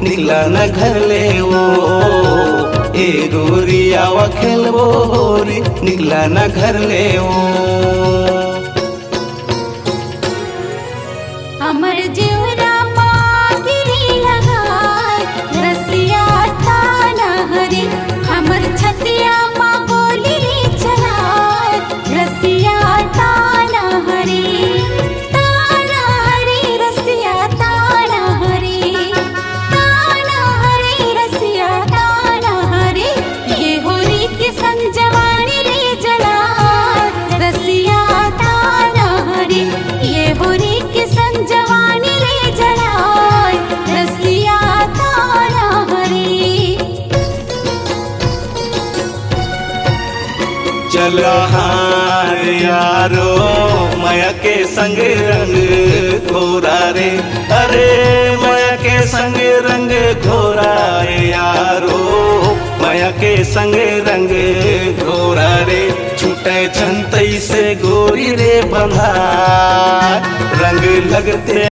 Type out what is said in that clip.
निकला न घर ले वो ए गोरिया वा खेलबो होरी निकला न घर ले वो। अमर जीवरा मागिरी लगाए रसिया ताना हरी हमर छतिया माँ बोली चलाए रसिया ताना हरी रसिया ताना हरी रसिया ताना हरी ये होरी के संग जवानी रे जला रसिया ताना हरी ये होरी के संग जवानी रे जला रसिया ताना हरी। चला हार यारो माया के संग रंग घोरा रे अरे माया के संग रंग घोरा रे यारो माया के संग रंग घोरा रे छूटे छंतई से गोरी रे बंधा रंग लगते